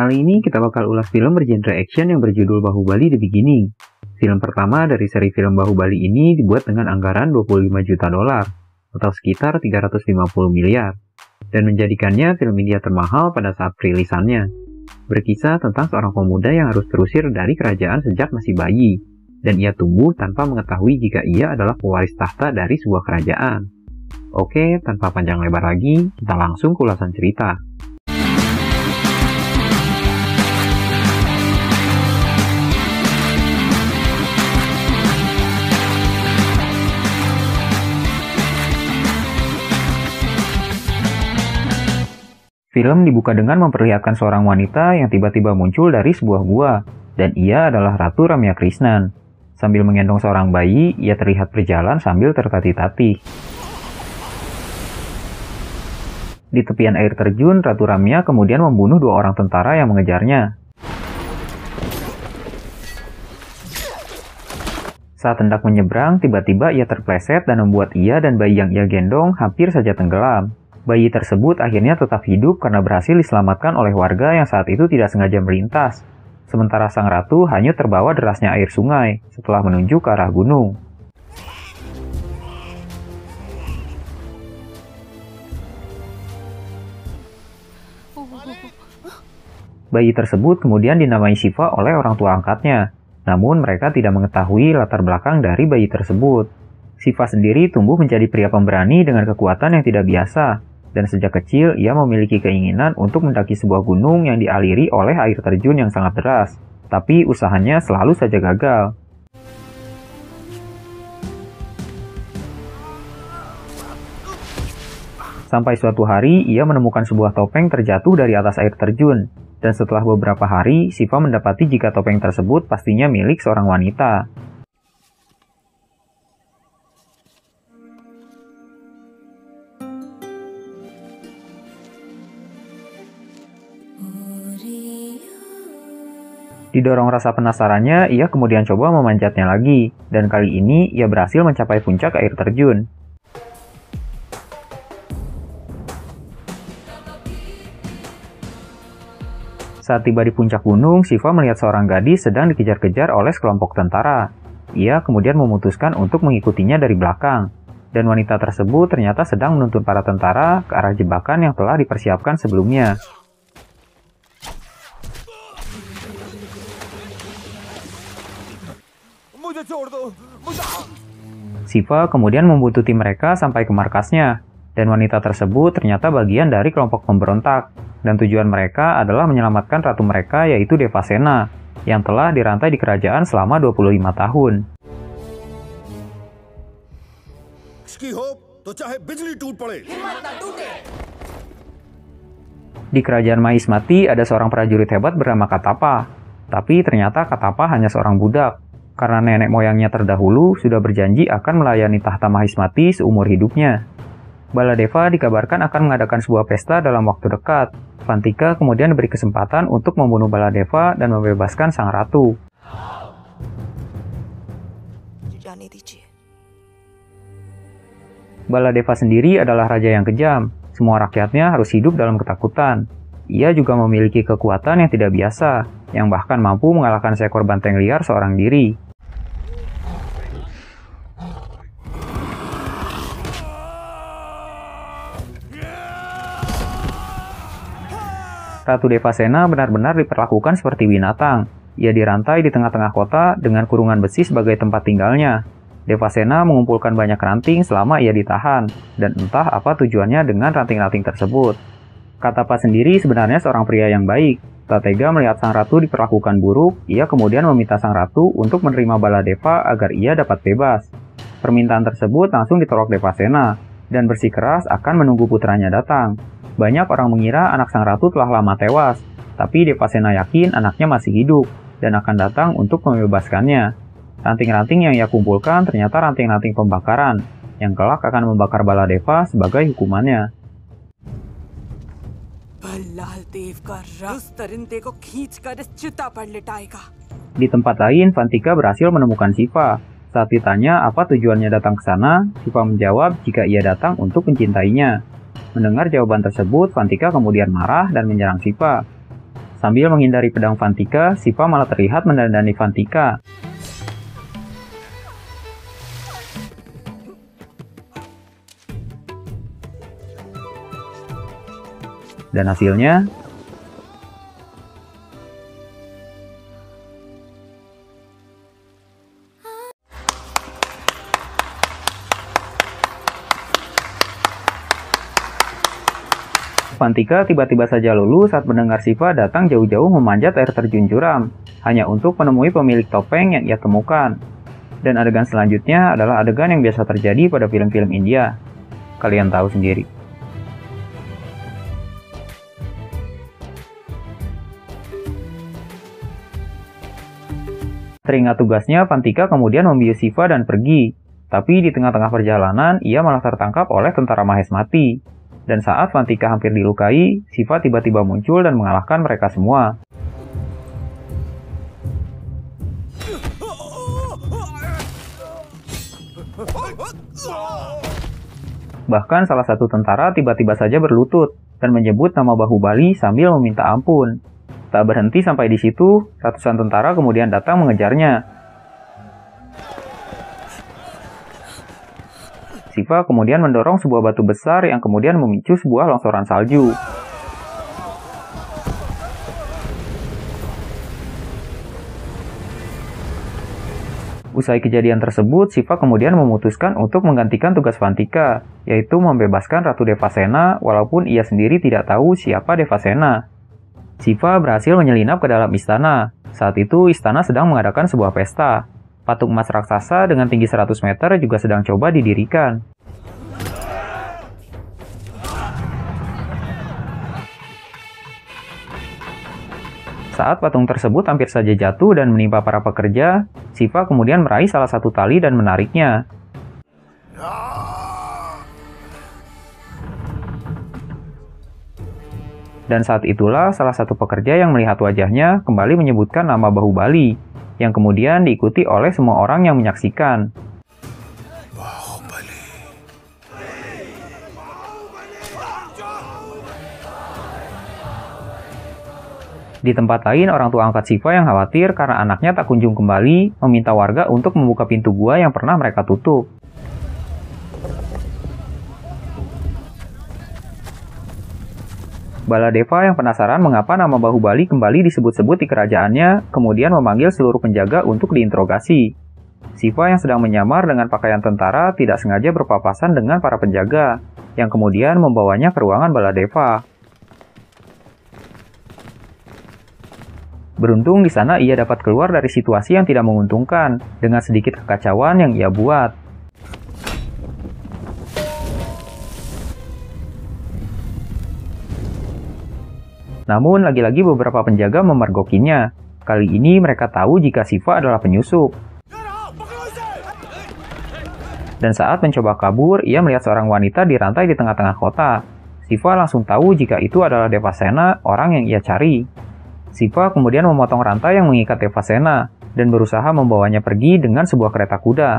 Kali ini kita bakal ulas film bergenre action yang berjudul Bahubali The Beginning. Film pertama dari seri film Bahubali ini dibuat dengan anggaran 25 juta dolar, atau sekitar 350 miliar, dan menjadikannya film India termahal pada saat perilisannya. Berkisah tentang seorang pemuda yang harus terusir dari kerajaan sejak masih bayi, dan ia tumbuh tanpa mengetahui jika ia adalah pewaris tahta dari sebuah kerajaan. Oke, tanpa panjang lebar lagi, kita langsung ke ulasan cerita. Film dibuka dengan memperlihatkan seorang wanita yang tiba-tiba muncul dari sebuah gua, dan ia adalah Ratu Ramya Krishnan. Sambil menggendong seorang bayi, ia terlihat berjalan sambil tertatih-tatih. Di tepian air terjun, Ratu Ramya kemudian membunuh 2 orang tentara yang mengejarnya. Saat hendak menyeberang, tiba-tiba ia terpleset dan membuat ia dan bayi yang ia gendong hampir saja tenggelam. Bayi tersebut akhirnya tetap hidup karena berhasil diselamatkan oleh warga yang saat itu tidak sengaja melintas. Sementara sang ratu hanyut terbawa derasnya air sungai setelah menuju ke arah gunung. Bayi tersebut kemudian dinamai Shiva oleh orang tua angkatnya. Namun mereka tidak mengetahui latar belakang dari bayi tersebut. Shiva sendiri tumbuh menjadi pria pemberani dengan kekuatan yang tidak biasa. Dan sejak kecil, ia memiliki keinginan untuk mendaki sebuah gunung yang dialiri oleh air terjun yang sangat deras. Tapi usahanya selalu saja gagal. Sampai suatu hari, ia menemukan sebuah topeng terjatuh dari atas air terjun. Dan setelah beberapa hari, Shiva mendapati jika topeng tersebut pastinya milik seorang wanita. Didorong rasa penasarannya, ia kemudian coba memanjatnya lagi, dan kali ini ia berhasil mencapai puncak air terjun. Saat tiba di puncak gunung, Shiva melihat seorang gadis sedang dikejar-kejar oleh sekelompok tentara. Ia kemudian memutuskan untuk mengikutinya dari belakang, dan wanita tersebut ternyata sedang menuntun para tentara ke arah jebakan yang telah dipersiapkan sebelumnya. Shiva kemudian membuntuti mereka sampai ke markasnya, dan wanita tersebut ternyata bagian dari kelompok pemberontak, dan tujuan mereka adalah menyelamatkan ratu mereka yaitu Devasena, yang telah dirantai di kerajaan selama 25 tahun. Di kerajaan Mahismati ada seorang prajurit hebat bernama Katapa, tapi ternyata Katapa hanya seorang budak. Karena nenek moyangnya terdahulu sudah berjanji akan melayani tahta Mahismati seumur hidupnya. Baladeva dikabarkan akan mengadakan sebuah pesta dalam waktu dekat. Vantika kemudian diberi kesempatan untuk membunuh Baladeva dan membebaskan sang ratu. Baladeva sendiri adalah raja yang kejam. Semua rakyatnya harus hidup dalam ketakutan. Ia juga memiliki kekuatan yang tidak biasa, yang bahkan mampu mengalahkan seekor banteng liar seorang diri. Ratu Devasena benar-benar diperlakukan seperti binatang. Ia dirantai di tengah-tengah kota dengan kurungan besi sebagai tempat tinggalnya. Devasena mengumpulkan banyak ranting selama ia ditahan, dan entah apa tujuannya dengan ranting-ranting tersebut. Katapa sendiri sebenarnya seorang pria yang baik. Tak tega melihat sang ratu diperlakukan buruk, ia kemudian meminta sang ratu untuk menerima Baladeva agar ia dapat bebas. Permintaan tersebut langsung ditolak Devasena, dan bersikeras akan menunggu putranya datang. Banyak orang mengira anak sang ratu telah lama tewas, tapi Devasena yakin anaknya masih hidup, dan akan datang untuk membebaskannya. Ranting-ranting yang ia kumpulkan ternyata ranting-ranting pembakaran, yang kelak akan membakar Baladeva sebagai hukumannya. Di tempat lain, Vantika berhasil menemukan Shiva. Saat ditanya apa tujuannya datang ke sana, Shiva menjawab jika ia datang untuk mencintainya. Mendengar jawaban tersebut, Vantika kemudian marah dan menyerang Shiva. Sambil menghindari pedang Vantika, Shiva malah terlihat mendandani Vantika. Dan hasilnya, Vantika tiba-tiba saja lulus saat mendengar Shiva datang jauh-jauh memanjat air terjun curam, hanya untuk menemui pemilik topeng yang ia temukan. Dan adegan selanjutnya adalah adegan yang biasa terjadi pada film-film India. Kalian tahu sendiri. Teringat tugasnya, Vantika kemudian membius Shiva dan pergi. Tapi di tengah-tengah perjalanan, ia malah tertangkap oleh tentara Mahesmati. Dan saat Vantika hampir dilukai, Shiva tiba-tiba muncul dan mengalahkan mereka semua. Bahkan salah satu tentara tiba-tiba saja berlutut dan menyebut nama Bahubali sambil meminta ampun. Tak berhenti sampai di situ, ratusan tentara kemudian datang mengejarnya. Shiva kemudian mendorong sebuah batu besar yang kemudian memicu sebuah longsoran salju. Usai kejadian tersebut, Shiva kemudian memutuskan untuk menggantikan tugas Vantika, yaitu membebaskan Ratu Devasena walaupun ia sendiri tidak tahu siapa Devasena. Shiva berhasil menyelinap ke dalam istana. Saat itu, istana sedang mengadakan sebuah pesta. Patung emas raksasa dengan tinggi 100 meter juga sedang coba didirikan. Saat patung tersebut hampir saja jatuh dan menimpa para pekerja, Shiva kemudian meraih salah satu tali dan menariknya. Dan saat itulah salah satu pekerja yang melihat wajahnya kembali menyebutkan nama Bahubali, yang kemudian diikuti oleh semua orang yang menyaksikan. Di tempat lain, orang tua angkat Shiva yang khawatir karena anaknya tak kunjung kembali, meminta warga untuk membuka pintu gua yang pernah mereka tutup. Baladeva yang penasaran mengapa nama Bahubali kembali disebut-sebut di kerajaannya, kemudian memanggil seluruh penjaga untuk diinterogasi. Shiva yang sedang menyamar dengan pakaian tentara tidak sengaja berpapasan dengan para penjaga, yang kemudian membawanya ke ruangan Baladeva. Beruntung di sana ia dapat keluar dari situasi yang tidak menguntungkan, dengan sedikit kekacauan yang ia buat. Namun, lagi-lagi beberapa penjaga memergokinya. Kali ini mereka tahu jika Shiva adalah penyusup. Dan saat mencoba kabur, ia melihat seorang wanita dirantai di tengah-tengah kota. Shiva langsung tahu jika itu adalah Devasena, orang yang ia cari. Shiva kemudian memotong rantai yang mengikat Devasena, dan berusaha membawanya pergi dengan sebuah kereta kuda.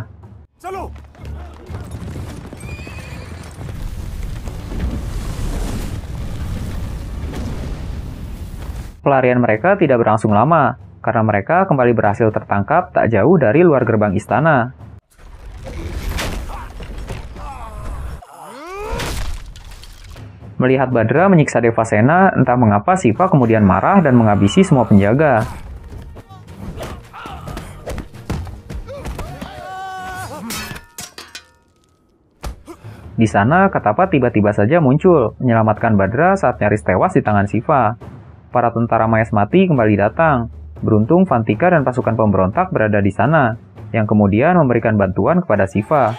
Pelarian mereka tidak berlangsung lama, karena mereka kembali berhasil tertangkap tak jauh dari luar gerbang istana. Melihat Badra menyiksa Devasena, entah mengapa Shiva kemudian marah dan menghabisi semua penjaga. Di sana, Katapa tiba-tiba saja muncul, menyelamatkan Badra saat nyaris tewas di tangan Shiva. Para tentara Mahesmati kembali datang. Beruntung Vantika dan pasukan pemberontak berada di sana, yang kemudian memberikan bantuan kepada Shiva.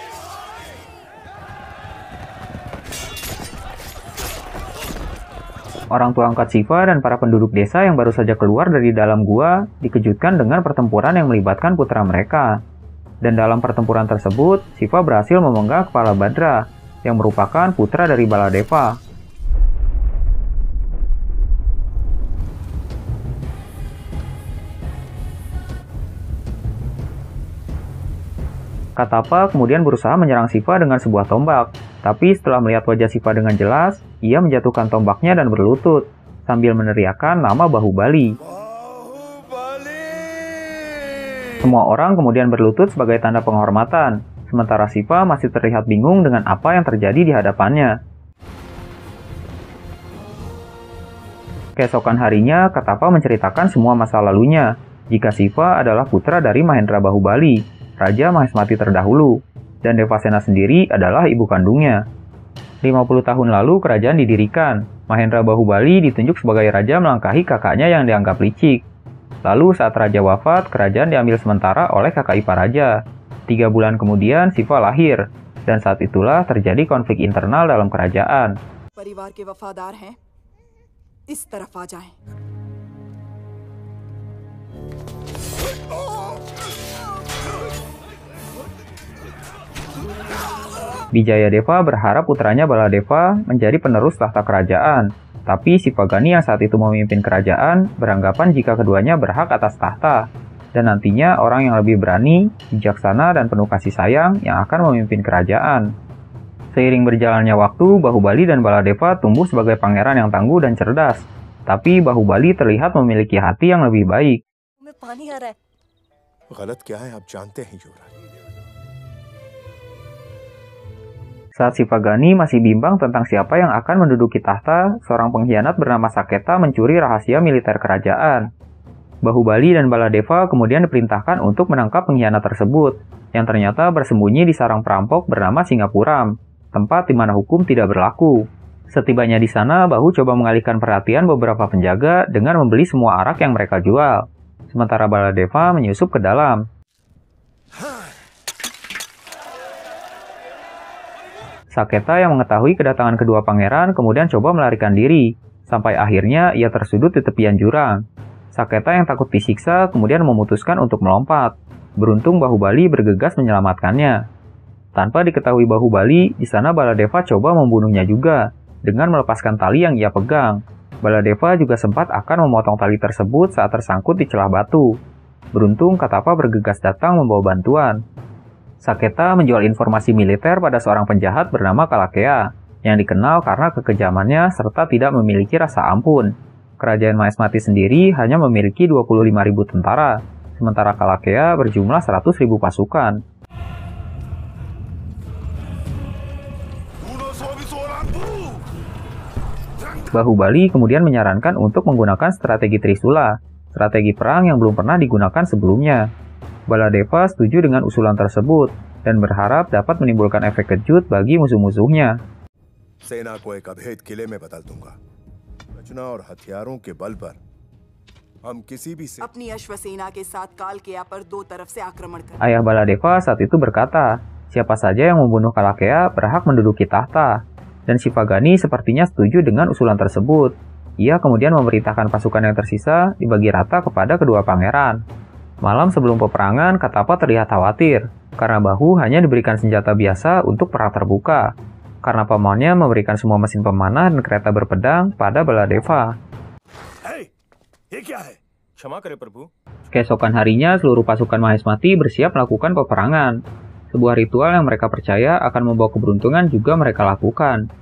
Orang tua angkat Shiva dan para penduduk desa yang baru saja keluar dari dalam gua dikejutkan dengan pertempuran yang melibatkan putra mereka. Dan dalam pertempuran tersebut, Shiva berhasil memenggal kepala Badra, yang merupakan putra dari Baladeva. Katapa kemudian berusaha menyerang Shiva dengan sebuah tombak, tapi setelah melihat wajah Shiva dengan jelas, ia menjatuhkan tombaknya dan berlutut. sambil meneriakkan nama Bahubali. Semua orang kemudian berlutut sebagai tanda penghormatan, sementara Shiva masih terlihat bingung dengan apa yang terjadi di hadapannya. Keesokan harinya, Katapa menceritakan semua masa lalunya, jika Shiva adalah putra dari Mahendra Bahubali, Raja Mahesmati terdahulu, dan Devasena sendiri adalah ibu kandungnya. 50 tahun lalu kerajaan didirikan, Mahendra Bahubali ditunjuk sebagai raja melangkahi kakaknya yang dianggap licik. Lalu saat raja wafat, kerajaan diambil sementara oleh kakak ipar raja. 3 bulan kemudian Shiva lahir, dan saat itulah terjadi konflik internal dalam kerajaan. परिवार के वफादार हैं, इस तरफ आ जाएं। Wijayadeva berharap putranya Baladeva menjadi penerus tahta kerajaan, tapi Shivagani yang saat itu memimpin kerajaan beranggapan jika keduanya berhak atas tahta, dan nantinya orang yang lebih berani, bijaksana, dan penuh kasih sayang yang akan memimpin kerajaan. Seiring berjalannya waktu, Bahubali dan Baladeva tumbuh sebagai pangeran yang tangguh dan cerdas, tapi Bahubali terlihat memiliki hati yang lebih baik. Saat Shivagani masih bimbang tentang siapa yang akan menduduki tahta, seorang pengkhianat bernama Saketa mencuri rahasia militer kerajaan. Bahubali dan Baladeva kemudian diperintahkan untuk menangkap pengkhianat tersebut, yang ternyata bersembunyi di sarang perampok bernama Singapuram, tempat di mana hukum tidak berlaku. Setibanya di sana, Bahu coba mengalihkan perhatian beberapa penjaga dengan membeli semua arak yang mereka jual. Sementara Baladeva menyusup ke dalam. Saketa yang mengetahui kedatangan kedua pangeran kemudian coba melarikan diri, sampai akhirnya ia tersudut di tepian jurang. Saketa yang takut disiksa kemudian memutuskan untuk melompat. Beruntung Bahubali bergegas menyelamatkannya. Tanpa diketahui Bahubali, di sana Baladeva coba membunuhnya juga, dengan melepaskan tali yang ia pegang. Baladeva juga sempat akan memotong tali tersebut saat tersangkut di celah batu. Beruntung Katapa bergegas datang membawa bantuan. Saketa menjual informasi militer pada seorang penjahat bernama Kalakea, yang dikenal karena kekejamannya serta tidak memiliki rasa ampun. Kerajaan Mahesmati sendiri hanya memiliki 25.000 tentara, sementara Kalakea berjumlah 100.000 pasukan. Bahubali kemudian menyarankan untuk menggunakan strategi Trisula, strategi perang yang belum pernah digunakan sebelumnya. Baladeva setuju dengan usulan tersebut dan berharap dapat menimbulkan efek kejut bagi musuh-musuhnya. Ayah Baladeva saat itu berkata, siapa saja yang membunuh Kalakea berhak menduduki tahta, dan Shivagani sepertinya setuju dengan usulan tersebut. Ia kemudian memerintahkan pasukan yang tersisa dibagi rata kepada kedua pangeran. Malam sebelum peperangan, Katapa terlihat khawatir, karena Bahu hanya diberikan senjata biasa untuk perang terbuka, karena pamannya memberikan semua mesin pemanah dan kereta berpedang pada Baladeva. Keesokan harinya, seluruh pasukan Mahesmati bersiap melakukan peperangan. Sebuah ritual yang mereka percaya akan membawa keberuntungan juga mereka lakukan.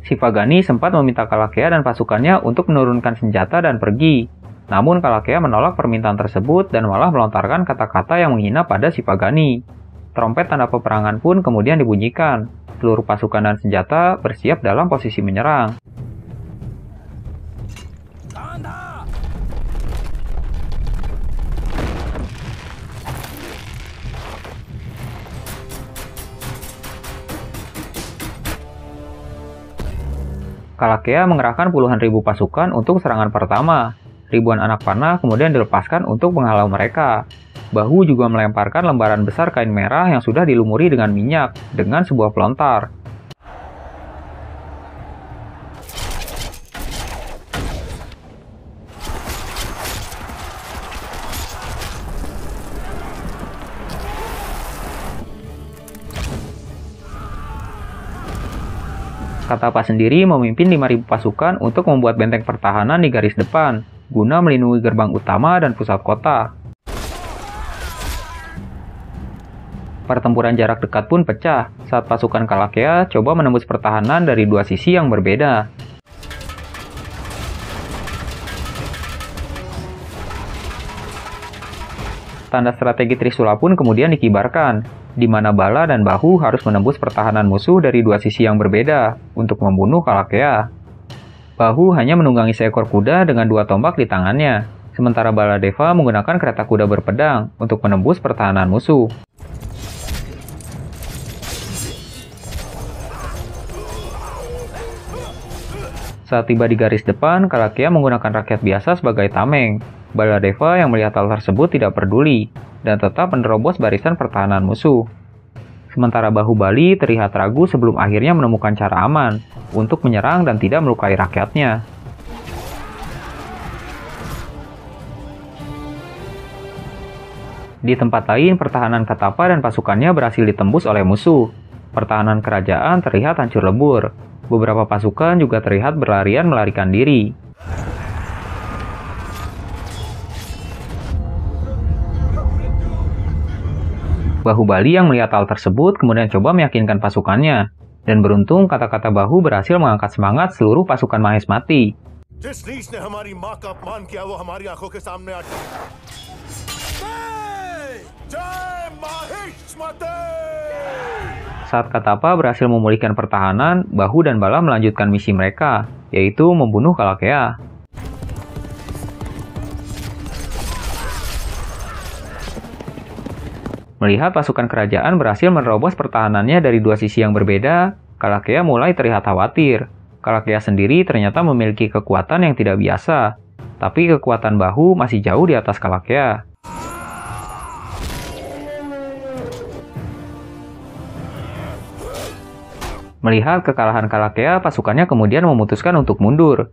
Shivagani sempat meminta Kalakea dan pasukannya untuk menurunkan senjata dan pergi. Namun Kalakea menolak permintaan tersebut dan malah melontarkan kata-kata yang menghina pada Shivagani. Trompet tanda peperangan pun kemudian dibunyikan. Seluruh pasukan dan senjata bersiap dalam posisi menyerang. Kalakea mengerahkan puluhan ribu pasukan untuk serangan pertama. Ribuan anak panah kemudian dilepaskan untuk menghalau mereka. Bahu juga melemparkan lembaran besar kain merah yang sudah dilumuri dengan minyak dengan sebuah pelontar. Katapa sendiri memimpin 5.000 pasukan untuk membuat benteng pertahanan di garis depan, guna melindungi gerbang utama dan pusat kota. Pertempuran jarak dekat pun pecah saat pasukan Kalakea coba menembus pertahanan dari dua sisi yang berbeda. Tanda strategi Trisula pun kemudian dikibarkan, di mana Bala dan Bahu harus menembus pertahanan musuh dari dua sisi yang berbeda untuk membunuh Kalakea. Bahu hanya menunggangi seekor kuda dengan dua tombak di tangannya, sementara Baladeva menggunakan kereta kuda berpedang untuk menembus pertahanan musuh. Saat tiba di garis depan, Kalakea menggunakan rakyat biasa sebagai tameng. Baladeva yang melihat hal tersebut tidak peduli, dan tetap menerobos barisan pertahanan musuh. Sementara Bahubali terlihat ragu sebelum akhirnya menemukan cara aman untuk menyerang dan tidak melukai rakyatnya. Di tempat lain, pertahanan Katapa dan pasukannya berhasil ditembus oleh musuh. Pertahanan kerajaan terlihat hancur lebur. Beberapa pasukan juga terlihat berlarian melarikan diri. Bahubali yang melihat hal tersebut kemudian coba meyakinkan pasukannya. Dan beruntung kata-kata Bahu berhasil mengangkat semangat seluruh pasukan Mahesmati. Saat Katapa berhasil memulihkan pertahanan, Bahu dan Bala melanjutkan misi mereka, yaitu membunuh Kalakea. Melihat pasukan kerajaan berhasil menerobos pertahanannya dari dua sisi yang berbeda, Kalakea mulai terlihat khawatir. Kalakea sendiri ternyata memiliki kekuatan yang tidak biasa, tapi kekuatan Bahu masih jauh di atas Kalakea. Melihat kekalahan Kalakea, pasukannya kemudian memutuskan untuk mundur.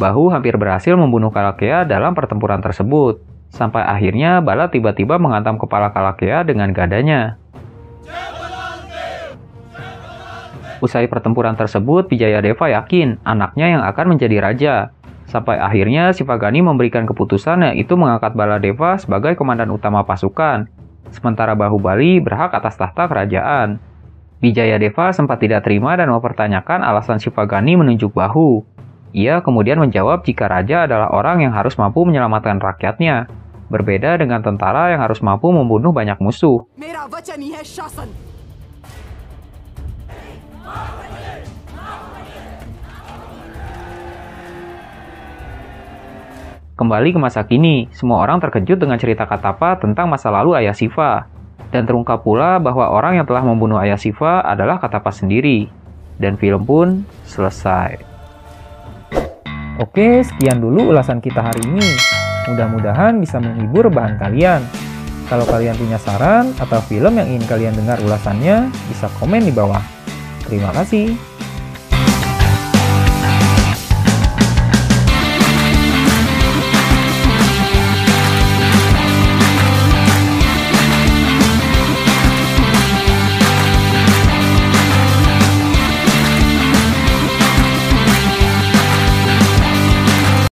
Bahu hampir berhasil membunuh Kalakea dalam pertempuran tersebut. Sampai akhirnya Bala tiba-tiba menghantam kepala Kalakea dengan gadanya. Usai pertempuran tersebut, Wijayadeva yakin anaknya yang akan menjadi raja. Sampai akhirnya Shivagani memberikan keputusan yaitu mengangkat Baladeva sebagai komandan utama pasukan. Sementara Bahubali berhak atas tahta kerajaan. Wijayadeva sempat tidak terima dan mempertanyakan alasan Shivagani menunjuk Bahu. Ia kemudian menjawab jika raja adalah orang yang harus mampu menyelamatkan rakyatnya. Berbeda dengan tentara yang harus mampu membunuh banyak musuh. Kembali ke masa kini, semua orang terkejut dengan cerita Katapa tentang masa lalu ayah Shiva. Dan terungkap pula bahwa orang yang telah membunuh ayah Shiva adalah Katapa sendiri. Dan film pun selesai. Oke, sekian dulu ulasan kita hari ini. Mudah-mudahan bisa menghibur bahan kalian. Kalau kalian punya saran atau film yang ingin kalian dengar ulasannya, bisa komen di bawah. Terima kasih.